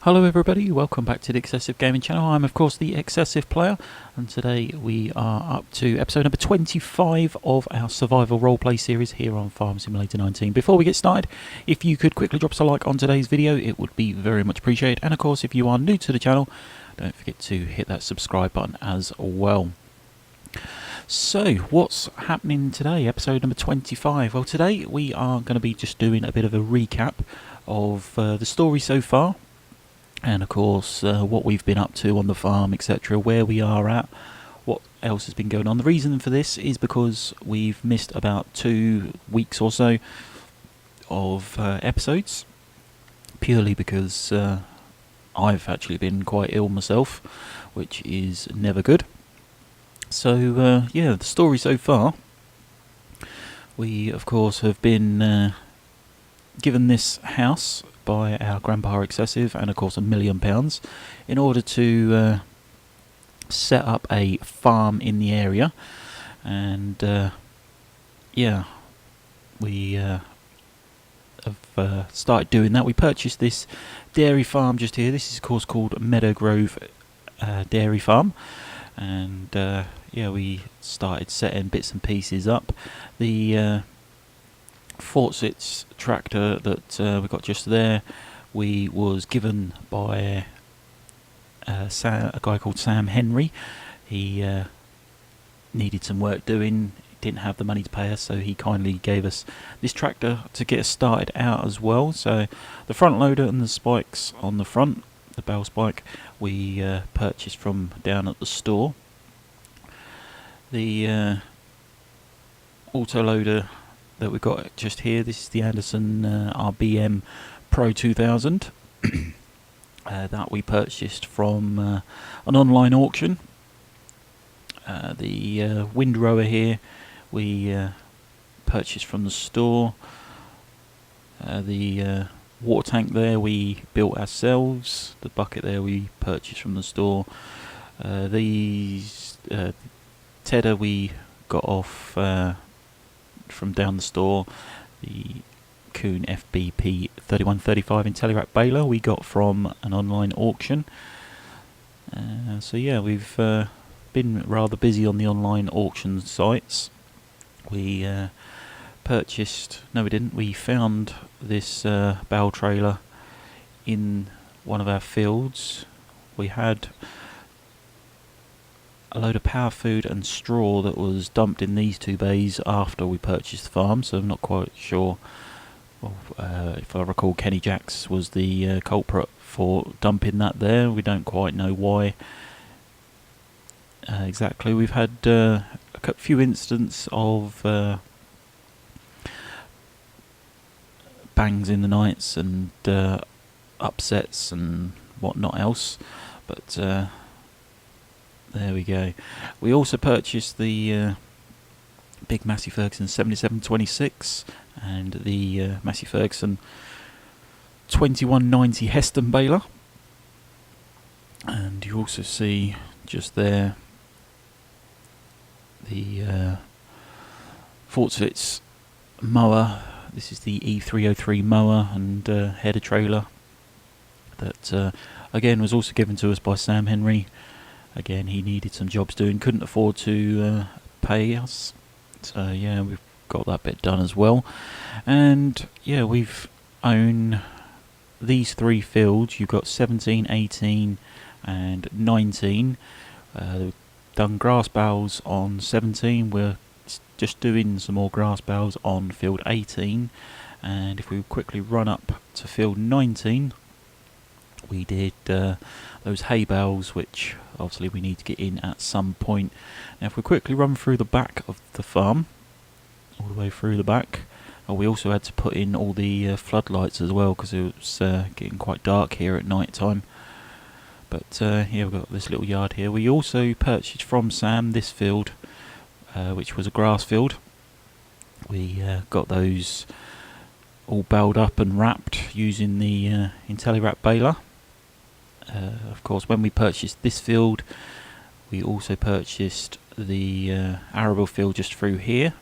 Hello everybody, welcome back to the XsivGaming channel. I'm of course the XsivPlayer, and today we are up to episode number 25 of our survival roleplay series here on Farm Simulator 19. Before we get started, if you could quickly drop us a like on today's video, it would be very much appreciated. And of course, if you are new to the channel, don't forget to hit that subscribe button as well. So, what's happening today? Episode number 25. Well, today we are going to be just doing a bit of a recap of the story so far. And of course, what we've been up to on the farm, etc., where we are at, what else has been going on. The reason for this is because we've missed about 2 weeks or so of episodes, purely because I've actually been quite ill myself, which is never good. So, yeah, the story so far, we of course have been given this house by our grandpa Excessive, and of course £1 million, in order to set up a farm in the area. And yeah, we have started doing that. We purchased this dairy farm just here. This is of course called Meadow Grove Dairy Farm, and yeah, we started setting bits and pieces up. The Fortsits tractor that we got just there, we was given by a guy called Sam Henry. He needed some work doing, didn't have the money to pay us, so he kindly gave us this tractor to get us started out as well. So the front loader and the spikes on the front, the Bales spike, we purchased from down at the store. The auto loader that we got just here, this is the Anderson RBM Pro 2000 that we purchased from an online auction. The windrower here we purchased from the store. The water tank there we built ourselves. The bucket there we purchased from the store. These tedder we got off from down the store. The Kuhn FBP 3135 IntelliWrap baler we got from an online auction. So yeah, we've been rather busy on the online auction sites. We purchased, no we didn't, we found this bale trailer in one of our fields. We had a load of power food and straw that was dumped in these 2 bays after we purchased the farm, so I'm not quite sure. Well, if I recall, Kenny Jacks was the culprit for dumping that there. We don't quite know why exactly. We've had a few incidents of bangs in the nights and upsets and whatnot else, but there we go. We also purchased the big Massey Ferguson 7726 and the Massey Ferguson 2190 Heston baler. And you also see just there the Fortsits mower. This is the E303 mower and header trailer that again was also given to us by Sam Henry. Again, he needed some jobs doing, couldn't afford to pay us, so yeah, we've got that bit done as well. And yeah, we've owned these 3 fields. You've got 17, 18 and 19. We've done grass bales on 17. We're just doing some more grass bales on field 18, and if we quickly run up to field 19, we did those hay bales, which obviously we need to get in at some point. Now if we quickly run through the back of the farm, all the way through the back, we also had to put in all the floodlights as well, because it was getting quite dark here at night time. But yeah, we've got this little yard here. We also purchased from Sam this field, which was a grass field. We got those all baled up and wrapped using the IntelliWrap baler. Of course, when we purchased this field, we also purchased the arable field just through here,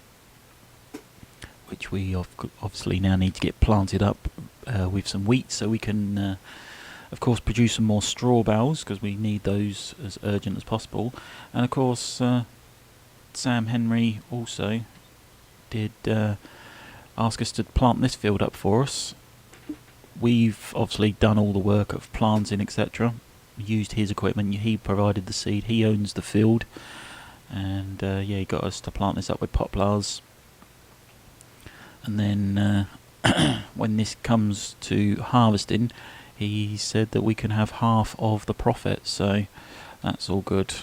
which we obviously now need to get planted up with some wheat, so we can of course, produce some more straw bales because we need those as urgent as possible. And of course, Sam Henry also did ask us to plant this field up for us. We've obviously done all the work of planting, etc. Used his equipment. He provided the seed. He owns the field, and yeah, he got us to plant this up with poplars. And then when this comes to harvesting, he said that we can have half of the profit, so that's all good.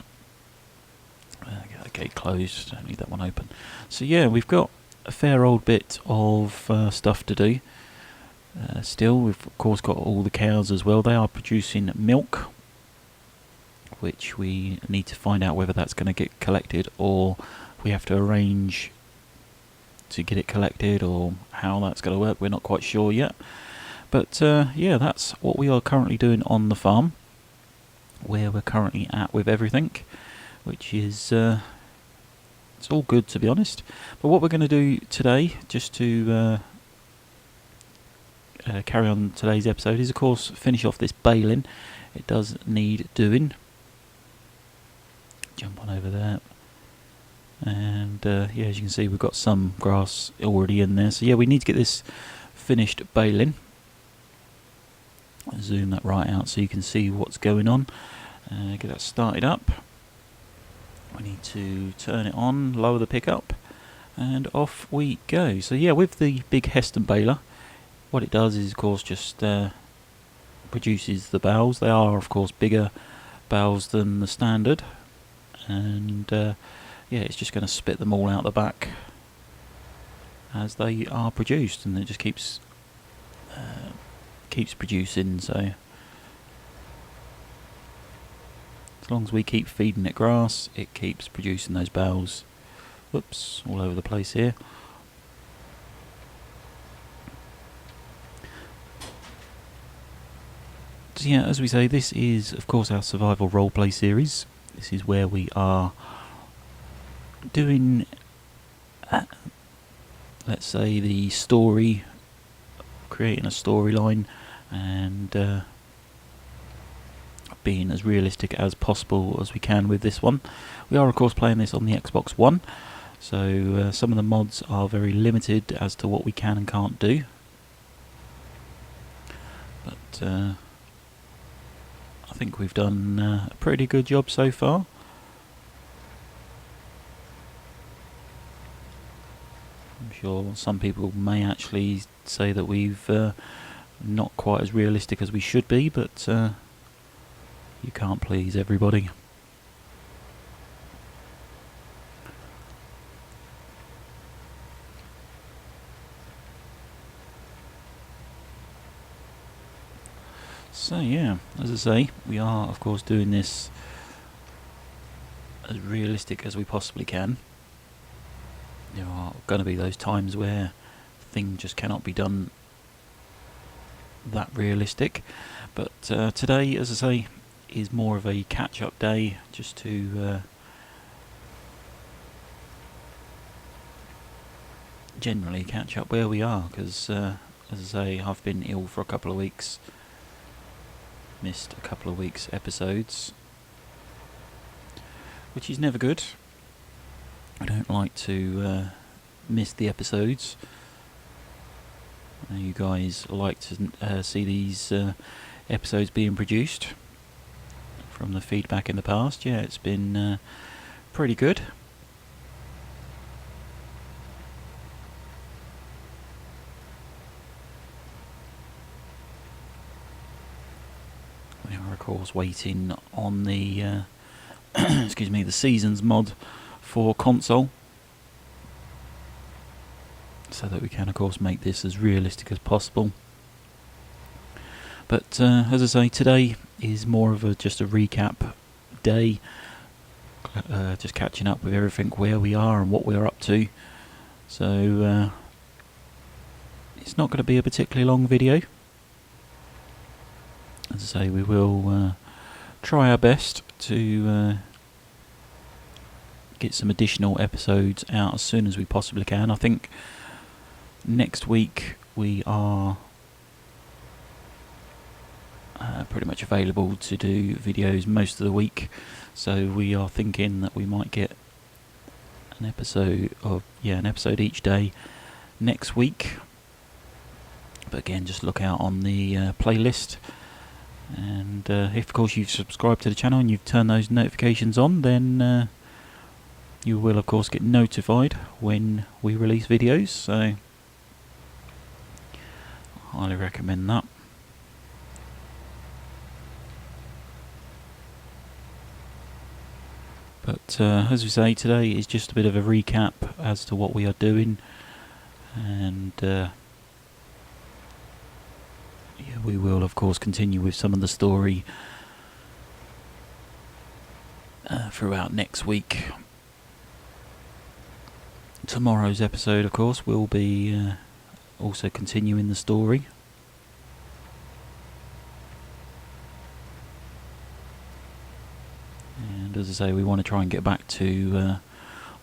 Get the gate closed, don't need that one open. So yeah, we've got a fair old bit of stuff to do. Still, we've of course got all the cows as well. They are producing milk, which we need to find out whether that's going to get collected or we have to arrange to get it collected, or how that's going to work. We're not quite sure yet. But yeah, that's what we are currently doing on the farm, where we're currently at with everything, which is it's all good, to be honest. But what we're going to do today, just to carry on today's episode, is of course finish off this baling. It does need doing. Jump on over there. And yeah, as you can see, we've got some grass already in there. So yeah, we need to get this finished baling. Zoom that right out so you can see what's going on. Get that started up. We need to turn it on, lower the pickup, and off we go. So yeah, with the big Heston baler, what it does is of course just produces the bales. They are of course bigger bales than the standard, and yeah, it's just going to spit them all out the back as they are produced, and it just keeps producing. So as long as we keep feeding it grass, it keeps producing those bales. Whoops, all over the place here. So yeah, as we say, this is of course our survival roleplay series. This is where we are doing, let's say, the story, creating a storyline, and being as realistic as possible as we can with this one. We are of course playing this on the Xbox One, so some of the mods are very limited as to what we can and can't do. But I think we've done a pretty good job so far. I'm sure some people may actually say that we've not quite as realistic as we should be, but you can't please everybody. So yeah, as I say, we are of course doing this as realistic as we possibly can. There are going to be those times where things just cannot be done that realistic, but today, as I say, is more of a catch-up day, just to generally catch up where we are, because as I say, I've been ill for a couple of weeks, missed a couple of weeks episodes, which is never good. I don't like to miss the episodes. You guys like to see these episodes being produced. From the feedback in the past, yeah, it's been pretty good. We are of course waiting on the excuse me, the Seasons mod for console, so that we can of course make this as realistic as possible. But as I say, today is more of just a recap day, just catching up with everything, where we are and what we're up to. So it's not going to be a particularly long video. As I say, we will try our best to get some additional episodes out as soon as we possibly can. I think next week we are pretty much available to do videos most of the week, so we are thinking that we might get an episode each day next week. But again, just look out on the playlist, and if of course you've subscribed to the channel and you've turned those notifications on, then you will of course get notified when we release videos, so highly recommend that. But as we say, today is just a bit of a recap as to what we are doing, and we will of course continue with some of the story throughout next week. Tomorrow's episode of course will be also continuing the story. And as I say, we want to try and get back to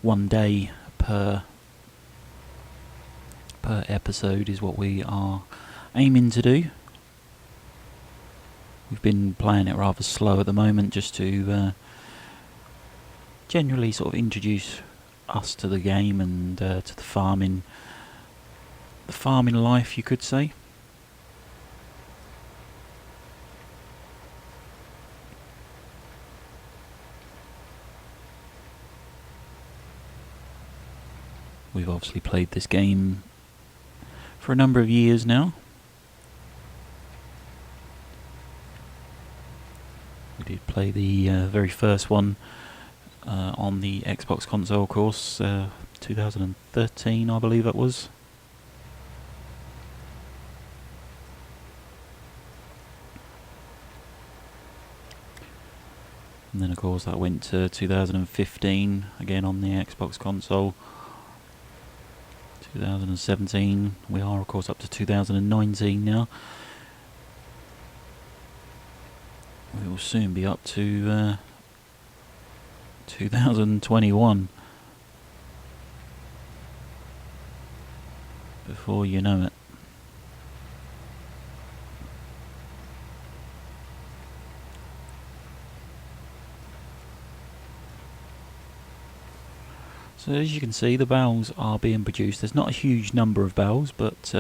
1 day per episode is what we are aiming to do. We've been playing it rather slow at the moment, just to generally sort of introduce us to the game and to the farming life, you could say. We've obviously played this game for a number of years now. We did play the very first one on the Xbox console, of course, 2013 I believe it was. And then of course that went to 2015 again on the Xbox console. 2017, we are of course up to 2019 now. We will soon be up to 2021 before you know it. So as you can see, the bales are being produced. There's not a huge number of bales, but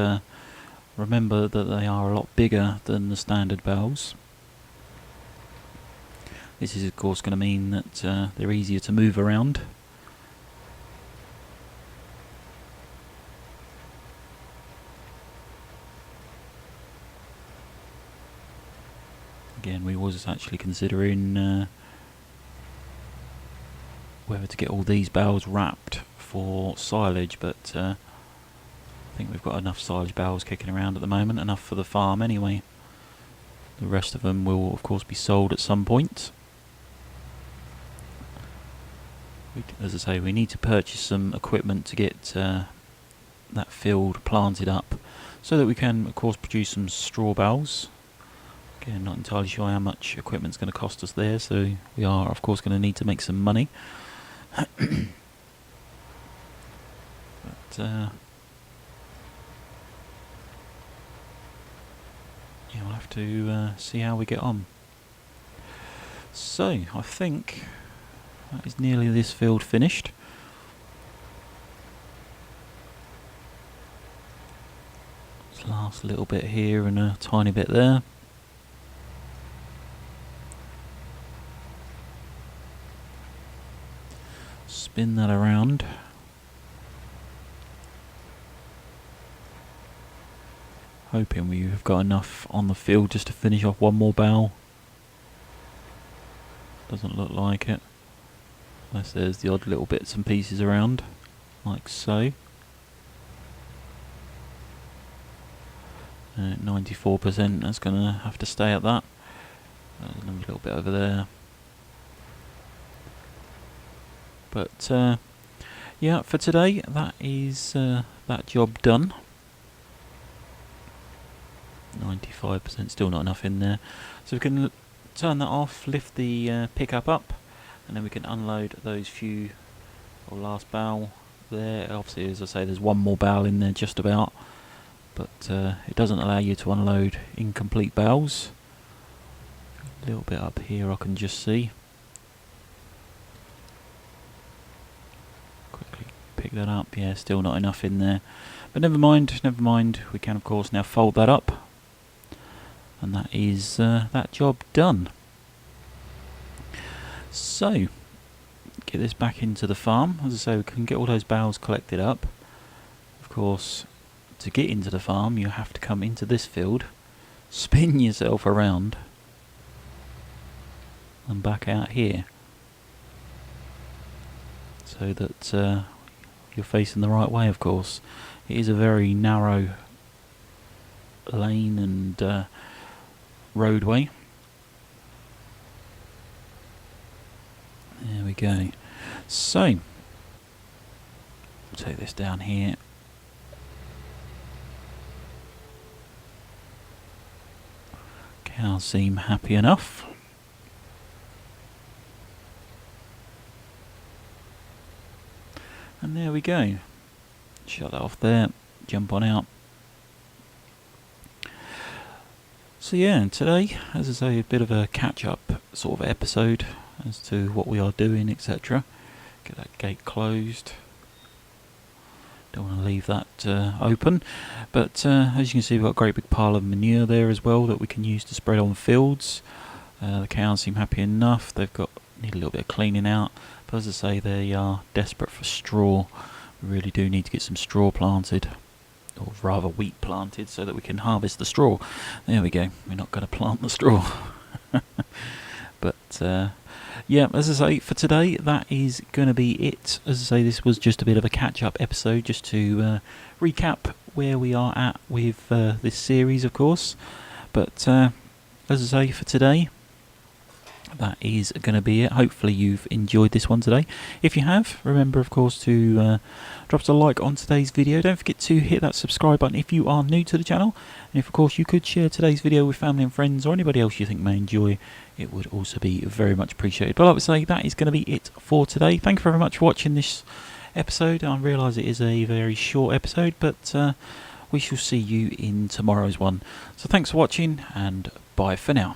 remember that they are a lot bigger than the standard bales. This is of course going to mean that they're easier to move around. Again, we was actually considering whether to get all these bales wrapped for silage, but I think we've got enough silage bales kicking around at the moment, enough for the farm anyway. The rest of them will of course be sold at some point. As I say, we need to purchase some equipment to get that field planted up, so that we can of course produce some straw bales. Again, not entirely sure how much equipment's going to cost us there, so we are of course going to need to make some money. But yeah, we'll have to see how we get on. So I think that is nearly this field finished. This last little bit here and a tiny bit there. Spin that around. Hoping we've got enough on the field just to finish off one more bale. Doesn't look like it, unless there's the odd little bits and pieces around, like so. 94%, that's going to have to stay at that. There's another little bit over there. But yeah, for today, that is that job done. 95%, still not enough in there. So we can turn that off, lift the pickup up, and then we can unload those few, or last bale there. Obviously, as I say, there's one more bale in there just about, but it doesn't allow you to unload incomplete bales. little bit up here I can just see. Quickly pick that up. Yeah, still not enough in there. But never mind, never mind. We can of course now fold that up. And that is that job done. So, get this back into the farm. As I say, we can get all those bales collected up. Of course, to get into the farm you have to come into this field, spin yourself around and back out here, so that you're facing the right way. Of course, it is a very narrow lane and roadway. There we go. So, take this down here. Cows seem happy enough. And there we go. Shut that off there. Jump on out. So yeah, today, as I say, a bit of a catch-up sort of episode as to what we are doing, etc. Get that gate closed. Don't want to leave that open. But as you can see, we've got a great big pile of manure there as well that we can use to spread on fields. The cows seem happy enough. They've need a little bit of cleaning out. But as I say, they are desperate for straw. We really do need to get some straw planted, or rather wheat planted, so that we can harvest the straw. There we go. We're not going to plant the straw. But yeah, as I say, for today that is going to be it. As I say, this was just a bit of a catch-up episode, just to recap where we are at with this series, of course. But as I say, for today, that is going to be it. Hopefully you've enjoyed this one today. If you have, remember of course to drop us a like on today's video. Don't forget to hit that subscribe button if you are new to the channel. And if of course you could share today's video with family and friends, or anybody else you think may enjoy, it would also be very much appreciated. But like I say, that is going to be it for today. Thank you very much for watching this episode. I realise it is a very short episode, but we shall see you in tomorrow's one. So thanks for watching, and bye for now.